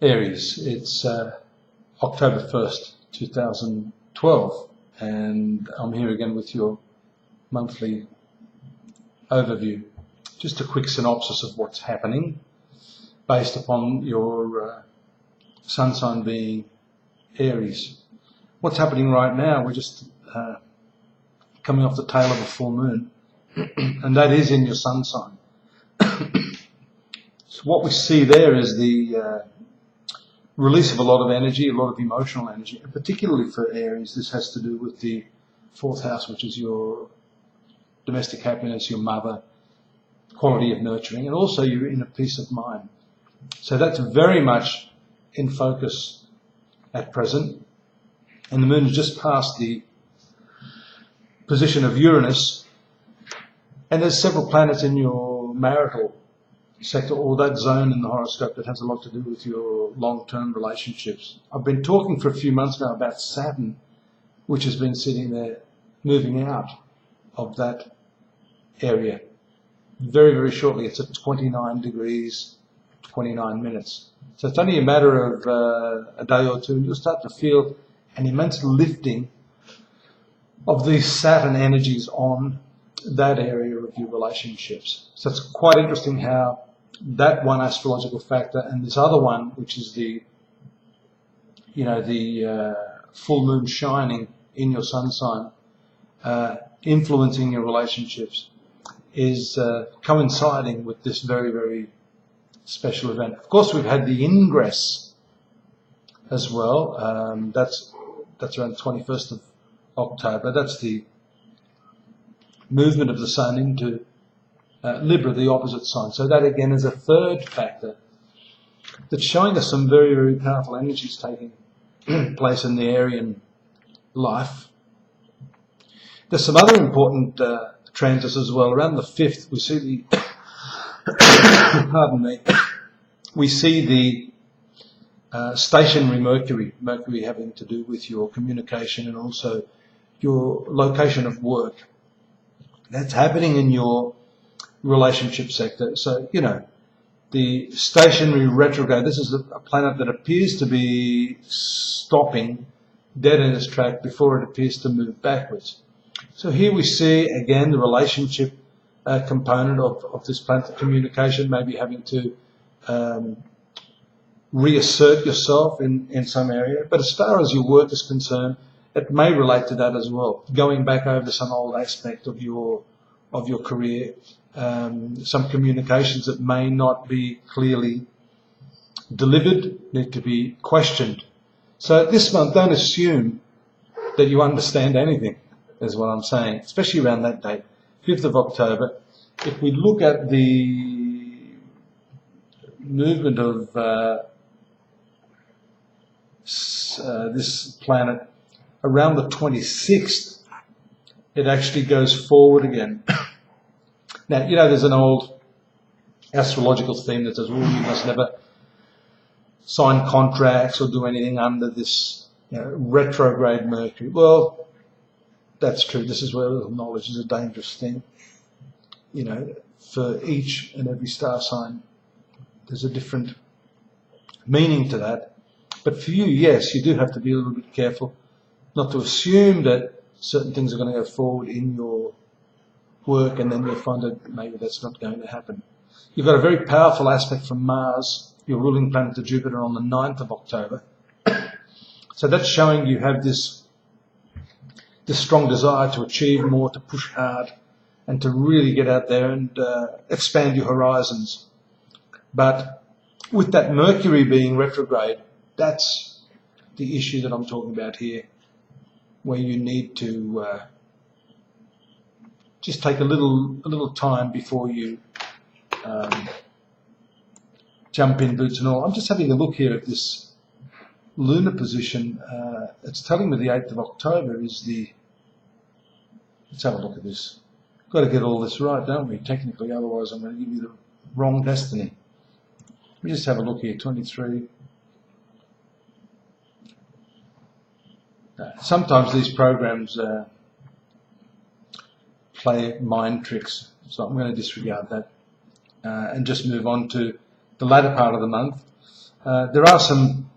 Aries, it's October 1st, 2012, and I'm here again with your monthly overview. Just a quick synopsis of what's happening based upon your sun sign being Aries. What's happening right now, we're just coming off the tail of a full moon, and that is in your sun sign. So what we see there is the release of a lot of energy, a lot of emotional energy, and particularly for Aries, this has to do with the fourth house, which is your domestic happiness, your mother, quality of nurturing, and also your inner peace of mind. So that's very much in focus at present. And the moon has just passed the position of Uranus, and there's several planets in your marital sector, or that zone in the horoscope that has a lot to do with your long-term relationships. I've been talking for a few months now about Saturn, which has been sitting there moving out of that area. Very, very shortly, it's at 29 degrees, 29 minutes. So it's only a matter of a day or two, and you'll start to feel an immense lifting of these Saturn energies on that area of your relationships. So it's quite interesting how that one astrological factor and this other one, which is the full moon shining in your sun sign, influencing your relationships, is coinciding with this very, very special event. Of course, we've had the ingress as well. That's around the 21st of October. That's the movement of the sun into Libra, the opposite sign. So that again is a third factor that's showing us some very, very powerful energies taking place in the Aryan life. There's some other important transits as well. Around the 5th, we see the pardon me, we see the stationary Mercury having to do with your communication and also your location of work. That's happening in your relationship sector. So, the stationary retrograde, this is a planet that appears to be stopping dead in its track before it appears to move backwards. So here we see, again, the relationship component of this planet, the communication, maybe having to reassert yourself in some area. But as far as your work is concerned, it may relate to that as well, going back over some old aspect of your career, some communications that may not be clearly delivered, need to be questioned. So this month, don't assume that you understand anything, is what I'm saying, especially around that date, 5th of October. If we look at the movement of this planet, around the 26th, it actually goes forward again. Now, there's an old astrological theme that says, you must never sign contracts or do anything under this retrograde Mercury. Well, that's true. This is where knowledge is a dangerous thing. For each and every star sign, there's a different meaning to that. But for you, yes, you do have to be a little bit careful not to assume that certain things are going to go forward in your work, and then you'll find that maybe that's not going to happen. You've got a very powerful aspect from Mars, your ruling planet to Jupiter, on the 9th of October. So that's showing you have this strong desire to achieve more, to push hard, and to really get out there and expand your horizons. But with that Mercury being retrograde, that's the issue that I'm talking about here, where you need to just take a little time before you jump in, boots and all. I'm just having a look here at this lunar position. It's telling me the 8th of October is let's have a look at this. Got to get all this right, don't we, technically, otherwise I'm going to give you the wrong destiny. Let me just have a look here, 23. Sometimes these programs play mind tricks, so I'm going to disregard that and just move on to the latter part of the month. There are some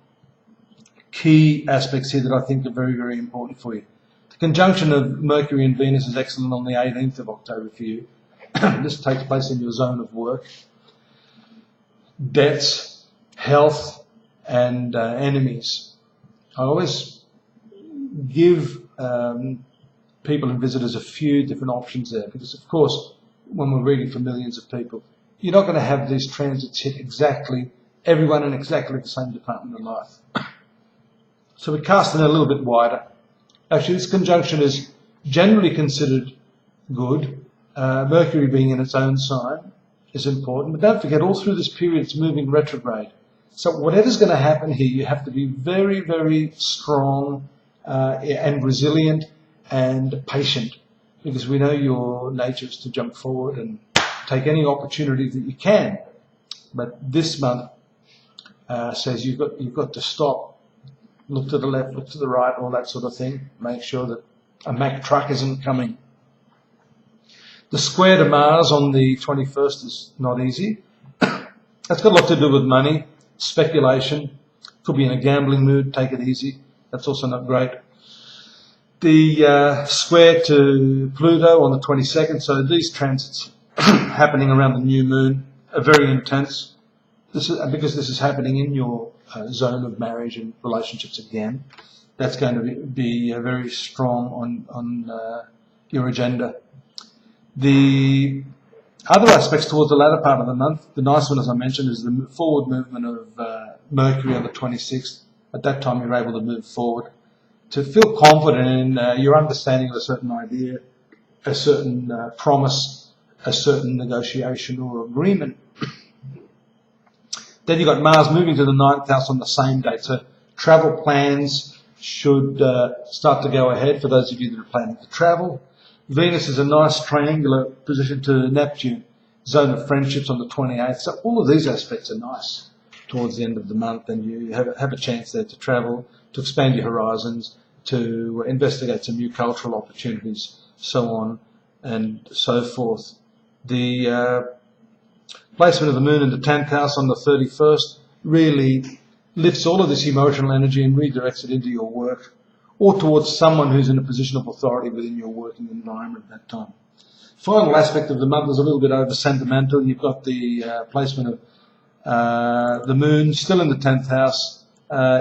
key aspects here that I think are very, very important for you. The conjunction of Mercury and Venus is excellent on the 18th of October for you. This takes place in your zone of work. Debts, health, and enemies. I always give people and visitors a few different options there because, of course, when we're reading for millions of people, you're not going to have these transits hit exactly everyone in exactly the same department of life. So we're casting it a little bit wider. Actually, this conjunction is generally considered good. Mercury being in its own sign is important. But don't forget, all through this period, it's moving retrograde. So whatever's going to happen here, you have to be very, very strong and resilient and patient, because we know your nature is to jump forward and take any opportunity that you can. But this month says you've got to stop. Look to the left, look to the right, all that sort of thing. Make sure that a Mack truck isn't coming. The square to Mars on the 21st is not easy. That's got a lot to do with money, speculation. Could be in a gambling mood, take it easy. That's also not great. The square to Pluto on the 22nd, so these transits happening around the new moon are very intense. Because this is happening in your zone of marriage and relationships again, that's going to be very strong on your agenda. The other aspects towards the latter part of the month, the nice one, as I mentioned, is the forward movement of Mercury on the 26th. At that time, you're able to move forward, to feel confident in your understanding of a certain idea, a certain promise, a certain negotiation or agreement. Then you've got Mars moving to the 9th house on the same date. So travel plans should start to go ahead for those of you that are planning to travel. Venus is a nice triangular position to Neptune, zone of friendships on the 28th. So all of these aspects are nice towards the end of the month, and you have a chance there to travel, to expand your horizons, to investigate some new cultural opportunities, so on and so forth. The placement of the moon in the 10th house on the 31st really lifts all of this emotional energy and redirects it into your work or towards someone who's in a position of authority within your working environment at that time. Final aspect of the month is a little bit over sentimental. You've got the placement of the moon still in the 10th house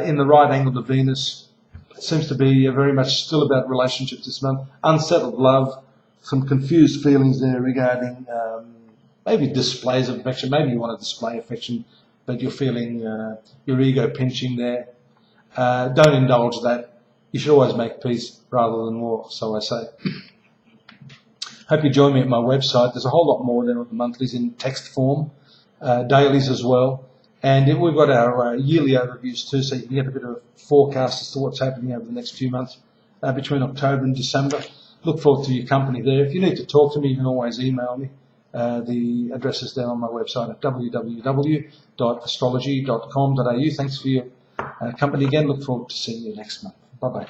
in the right angle to Venus. It seems to be very much still about relationships this month. Unsettled love, some confused feelings there regarding maybe displays of affection. Maybe you want to display affection, but you're feeling your ego pinching there. Don't indulge that. You should always make peace rather than war, so I say. Hope you join me at my website. There's a whole lot more there on the monthlies in text form, dailies as well. And we've got our yearly overviews too, so you can get a bit of a forecast as to what's happening over the next few months between October and December. Look forward to your company there. If you need to talk to me, you can always email me. The address is there on my website at www.astrology.com.au. Thanks for your company again. Look forward to seeing you next month. Bye-bye.